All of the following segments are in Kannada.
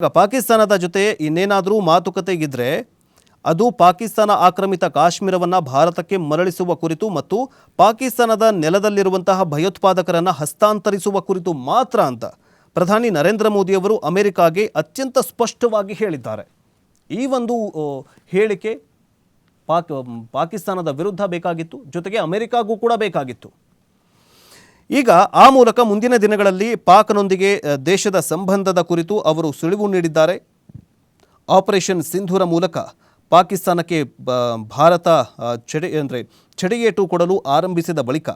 ಈಗ ಪಾಕಿಸ್ತಾನದ ಜೊತೆ ಇನ್ನೇನಾದರೂ ಮಾತುಕತೆಗಿದ್ರೆ ಅದು ಪಾಕಿಸ್ತಾನ ಆಕ್ರಮಿತ ಕಾಶ್ಮೀರವನ್ನು ಭಾರತಕ್ಕೆ ಮರಳಿಸುವ ಕುರಿತು ಮತ್ತು ಪಾಕಿಸ್ತಾನದ ನೆಲದಲ್ಲಿರುವಂತಹ ಭಯೋತ್ಪಾದಕರನ್ನು ಹಸ್ತಾಂತರಿಸುವ ಕುರಿತು ಮಾತ್ರ ಅಂತ ಪ್ರಧಾನಿ ನರೇಂದ್ರ ಮೋದಿಯವರು ಅಮೆರಿಕಾಗೆ ಅತ್ಯಂತ ಸ್ಪಷ್ಟವಾಗಿ ಹೇಳಿದ್ದಾರೆ. ಈ ಒಂದು ಹೇಳಿಕೆ ಪಾಕಿಸ್ತಾನದ ವಿರುದ್ಧ ಬೇಕಾಗಿತ್ತು, ಜೊತೆಗೆ ಅಮೆರಿಕಾಗೂ ಕೂಡ ಬೇಕಾಗಿತ್ತು. ಈಗ ಆ ಮೂಲಕ ಮುಂದಿನ ದಿನಗಳಲ್ಲಿ ಪಾಕ್ನೊಂದಿಗೆ ದೇಶದ ಸಂಬಂಧದ ಕುರಿತು ಅವರು ಸುಳಿವು ನೀಡಿದ್ದಾರೆ. ಆಪರೇಷನ್ ಸಿಂಧೂರ ಮೂಲಕ ಪಾಕಿಸ್ತಾನಕ್ಕೆ ಭಾರತ ಚಡಿಯೇಟು ಕೊಡಲು ಆರಂಭಿಸಿದ ಬಳಿಕ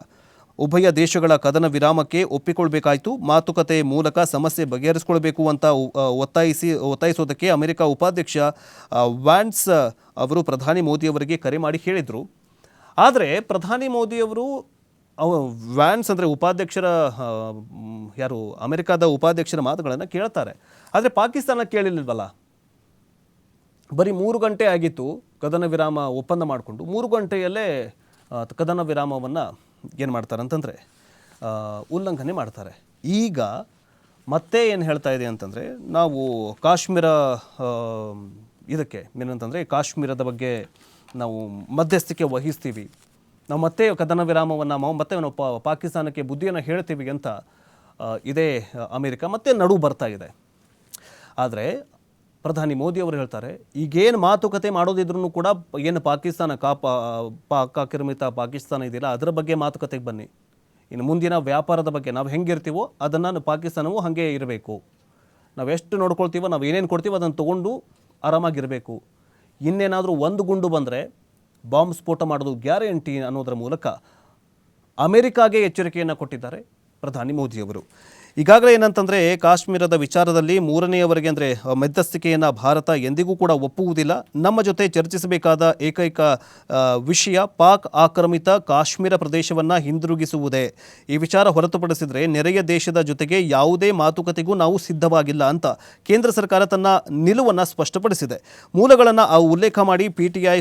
ಉಭಯ ದೇಶಗಳ ಕದನ ವಿರಾಮಕ್ಕೆ ಒಪ್ಪಿಕೊಳ್ಳಬೇಕಾಯಿತು. ಮಾತುಕತೆ ಮೂಲಕ ಸಮಸ್ಯೆ ಬಗೆಹರಿಸಿಕೊಳ್ಬೇಕು ಅಂತ ಒತ್ತಾಯಿಸೋದಕ್ಕೆ ಅಮೆರಿಕ ಉಪಾಧ್ಯಕ್ಷ ವ್ಯಾನ್ಸ್ ಅವರು ಪ್ರಧಾನಿ ಮೋದಿಯವರಿಗೆ ಕರೆ ಮಾಡಿ ಹೇಳಿದರು. ಆದರೆ ಪ್ರಧಾನಿ ಮೋದಿಯವರು ವ್ಯಾನ್ಸ್ ಅಂದರೆ ಉಪಾಧ್ಯಕ್ಷರ ಅಮೆರಿಕದ ಉಪಾಧ್ಯಕ್ಷರ ಮಾತುಗಳನ್ನು ಕೇಳ್ತಾರೆ. ಆದರೆ ಪಾಕಿಸ್ತಾನ ಕೇಳಿಲ್ವಲ್ಲ. ಬರೀ 3 ಗಂಟೆ ಆಗಿತ್ತು ಕದನ ವಿರಾಮ ಒಪ್ಪಂದ ಮಾಡಿಕೊಂಡು. 3 ಗಂಟೆಯಲ್ಲೇ ಕದನ ವಿರಾಮವನ್ನು ಏನು ಮಾಡ್ತಾರೆ ಅಂತಂದರೆ ಉಲ್ಲಂಘನೆ ಮಾಡ್ತಾರೆ. ಈಗ ಮತ್ತೆ ಏನು ಹೇಳ್ತಾ ಇದೆ ಅಂತಂದರೆ, ನಾವು ಕಾಶ್ಮೀರ ಇದಕ್ಕೆ ಏನಂತಂದರೆ ಕಾಶ್ಮೀರದ ಬಗ್ಗೆ ನಾವು ಮಧ್ಯಸ್ಥಿಕೆ ವಹಿಸ್ತೀವಿ, ನಾವು ಮತ್ತೆ ಕದನ ವಿರಾಮವನ್ನು ಮತ್ತೆ ನಾವು ಪಾಕಿಸ್ತಾನಕ್ಕೆ ಬುದ್ಧಿಯನ್ನು ಹೇಳ್ತೀವಿ ಅಂತ ಇದೇ ಅಮೆರಿಕ ಮತ್ತೆ ನಡು ಬರ್ತಾ ಇದೆ. ಆದರೆ ಪ್ರಧಾನಿ ಮೋದಿ ಅವರು ಹೇಳ್ತಾರೆ, ಈಗೇನು ಮಾತುಕತೆ ಮಾಡೋದಿದ್ರೂ ಕೂಡ ಏನು ಪಾಕಿಸ್ತಾನ ಪಾಕ್ ಆಕ್ರಮಿತ ಪಾಕಿಸ್ತಾನ ಇದೆಯಲ್ಲ ಅದರ ಬಗ್ಗೆ ಮಾತುಕತೆಗೆ ಬನ್ನಿ. ಇನ್ನು ಮುಂದಿನ ವ್ಯಾಪಾರದ ಬಗ್ಗೆ ನಾವು ಹೆಂಗಿರ್ತೀವೋ ಅದನ್ನು ಪಾಕಿಸ್ತಾನವೂ ಹಾಗೆ ಇರಬೇಕು. ನಾವು ಎಷ್ಟು ನೋಡ್ಕೊಳ್ತೀವೋ, ನಾವು ಏನೇನು ಕೊಡ್ತೀವೋ ಅದನ್ನು ತೊಗೊಂಡು ಆರಾಮಾಗಿರಬೇಕು. ಇನ್ನೇನಾದರೂ ಒಂದು ಗುಂಡು ಬಂದರೆ ಬಾಂಬ್ ಸ್ಫೋಟ ಮಾಡೋದು ಗ್ಯಾರಂಟಿ ಅನ್ನೋದರ ಮೂಲಕ ಅಮೆರಿಕಾಗೆ ಎಚ್ಚರಿಕೆಯನ್ನು ಕೊಟ್ಟಿದ್ದಾರೆ ಪ್ರಧಾನಿ ಮೋದಿಯವರು. ಈಗಾಗಲೇ ಏನಂತಂದರೆ ಕಾಶ್ಮೀರದ ವಿಚಾರದಲ್ಲಿ ಮೂರನೆಯವರೆಗೆ ಅಂದರೆ ಮಧ್ಯಸ್ಥಿಕೆಯನ್ನು ಭಾರತ ಎಂದಿಗೂ ಕೂಡ ಒಪ್ಪುವುದಿಲ್ಲ. ನಮ್ಮ ಜೊತೆ ಚರ್ಚಿಸಬೇಕಾದ ಏಕೈಕ ವಿಷಯ ಪಾಕ್ ಆಕ್ರಮಿತ ಕಾಶ್ಮೀರ ಪ್ರದೇಶವನ್ನು ಹಿಂದಿರುಗಿಸುವುದೇ. ಈ ವಿಚಾರ ಹೊರತುಪಡಿಸಿದರೆ ನೆರೆಯ ದೇಶದ ಜೊತೆಗೆ ಯಾವುದೇ ಮಾತುಕತೆಗೂ ನಾವು ಸಿದ್ಧವಾಗಿಲ್ಲ ಅಂತ ಕೇಂದ್ರ ಸರ್ಕಾರ ತನ್ನ ನಿಲುವನ್ನು ಸ್ಪಷ್ಟಪಡಿಸಿದೆ. ಮೂಲಗಳನ್ನು ಉಲ್ಲೇಖ ಮಾಡಿ PTI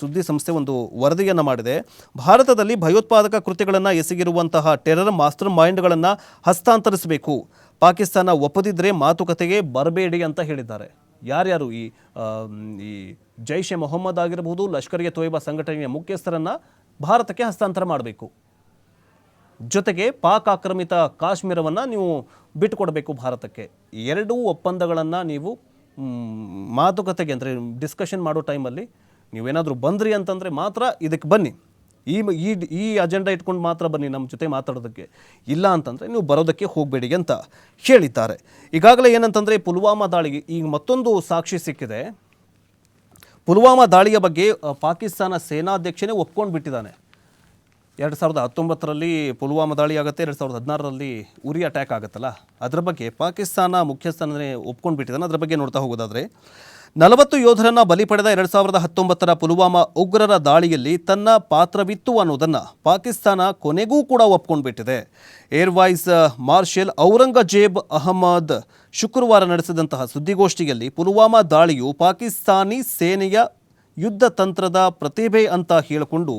ಸುದ್ದಿ ಸಂಸ್ಥೆ ಒಂದು ವರದಿಯನ್ನು ಮಾಡಿದೆ. ಭಾರತದಲ್ಲಿ ಭಯೋತ್ಪಾದಕ ಕೃತ್ಯಗಳನ್ನು ಎಸಗಿರುವಂತಹ ಟೆರರ್ ಮಾಸ್ಟರ್ ಮೈಂಡ್ಗಳನ್ನು ಹಸ್ತಾಂತರಿಸಬೇಕು, ಪಾಕಿಸ್ತಾನ ಒಪ್ಪದಿದ್ದರೆ ಮಾತುಕತೆಗೆ ಬರಬೇಡಿ ಅಂತ ಹೇಳಿದ್ದಾರೆ. ಯಾರ್ಯಾರು ಈ ಜೈಷ್ ಎ ಮೊಹಮ್ಮದ್ ಆಗಿರಬಹುದು, ಲಷ್ಕರ್ ಎ ತೊಯ್ಬಾ ಸಂಘಟನೆಯ ಮುಖ್ಯಸ್ಥರನ್ನು ಭಾರತಕ್ಕೆ ಹಸ್ತಾಂತರ ಮಾಡಬೇಕು. ಜೊತೆಗೆ ಪಾಕ್ ಆಕ್ರಮಿತ ಕಾಶ್ಮೀರವನ್ನು ನೀವು ಬಿಟ್ಟುಕೊಡಬೇಕು ಭಾರತಕ್ಕೆ. ಎರಡೂ ಒಪ್ಪಂದಗಳನ್ನು ನೀವು ಮಾತುಕತೆಗೆ ಅಂದರೆ ಡಿಸ್ಕಷನ್ ಮಾಡೋ ಟೈಮಲ್ಲಿ ನೀವೇನಾದರೂ ಬಂದ್ರಿ ಅಂತಂದರೆ ಮಾತ್ರ ಇದಕ್ಕೆ ಬನ್ನಿ. ಈ ಅಜೆಂಡಾ ಇಟ್ಕೊಂಡು ಮಾತ್ರ ಬನ್ನಿ ನಮ್ಮ ಜೊತೆ ಮಾತಾಡೋದಕ್ಕೆ, ಇಲ್ಲ ಅಂತಂದರೆ ನೀವು ಬರೋದಕ್ಕೆ ಹೋಗಬೇಡಿ ಅಂತ ಹೇಳಿದ್ದಾರೆ. ಈಗಾಗಲೇ ಏನಂತಂದರೆ ಪುಲ್ವಾಮಾ ದಾಳಿಗೆ ಈಗ ಮತ್ತೊಂದು ಸಾಕ್ಷಿ ಸಿಕ್ಕಿದೆ. ಪುಲ್ವಾಮಾ ದಾಳಿಯ ಬಗ್ಗೆ ಪಾಕಿಸ್ತಾನ ಸೇನಾಧ್ಯಕ್ಷನೇ ಒಪ್ಕೊಂಡು ಬಿಟ್ಟಿದ್ದಾನೆ. 2019ರಲ್ಲಿ ಪುಲ್ವಾಮಾ ದಾಳಿ ಆಗುತ್ತೆ, 2016ರಲ್ಲಿ ಉರಿ ಅಟ್ಯಾಕ್ ಆಗುತ್ತಲ್ಲ, ಅದರ ಬಗ್ಗೆ ಪಾಕಿಸ್ತಾನ ಮುಖ್ಯಸ್ಥನೇ ಒಪ್ಕೊಂಡು ಬಿಟ್ಟಿದ್ದಾನೆ. ಅದರ ಬಗ್ಗೆ ನೋಡ್ತಾ ಹೋಗೋದಾದರೆ 40 ಯೋಧರನ್ನು ಬಲಿ ಪಡೆದ 2019ರ ಪುಲ್ವಾಮಾ ಉಗ್ರರ ದಾಳಿಯಲ್ಲಿ ತನ್ನ ಪಾತ್ರವಿತ್ತು ಅನ್ನೋದನ್ನು ಪಾಕಿಸ್ತಾನ ಕೊನೆಗೂ ಕೂಡ ಒಪ್ಕೊಂಡು ಬಿಟ್ಟಿದೆ. Air vice marshal Aurangzeb Ahmed ಶುಕ್ರವಾರ ನಡೆಸಿದಂತಹ ಸುದ್ದಿಗೋಷ್ಠಿಯಲ್ಲಿ ಪುಲ್ವಾಮಾ ದಾಳಿಯು ಪಾಕಿಸ್ತಾನಿ ಸೇನೆಯ ಯುದ್ಧ ತಂತ್ರದ ಪ್ರತಿಭೆ ಅಂತ ಹೇಳಿಕೊಂಡು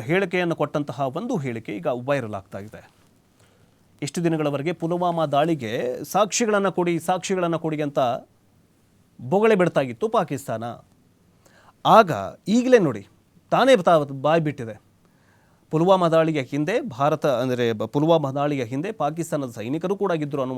ಹೇಳಿಕೆಯನ್ನು ಕೊಟ್ಟಂತಹ ಒಂದು ಹೇಳಿಕೆ ಈಗ ವೈರಲ್ ಆಗ್ತಾ ಇದೆ. ಇಷ್ಟು ದಿನಗಳವರೆಗೆ ಪುಲ್ವಾಮಾ ದಾಳಿಗೆ ಸಾಕ್ಷಿಗಳನ್ನು ಕೊಡಿ ಅಂತ ಬೊಗಳೆ ಬಿಡ್ತಾಗಿತ್ತು ಪಾಕಿಸ್ತಾನ. ಆಗ ಈಗಲೇ ನೋಡಿ ತಾನೇ ಬಾಯಿ ಬಿಟ್ಟಿದೆ. ಪುಲ್ವಾಮಾ ದಾಳಿಯ ಹಿಂದೆ ಪುಲ್ವಾಮಾ ದಾಳಿಯ ಹಿಂದೆ ಪಾಕಿಸ್ತಾನದ ಸೈನಿಕರು ಕೂಡ ಇದ್ದರು ಅನ್ನೋ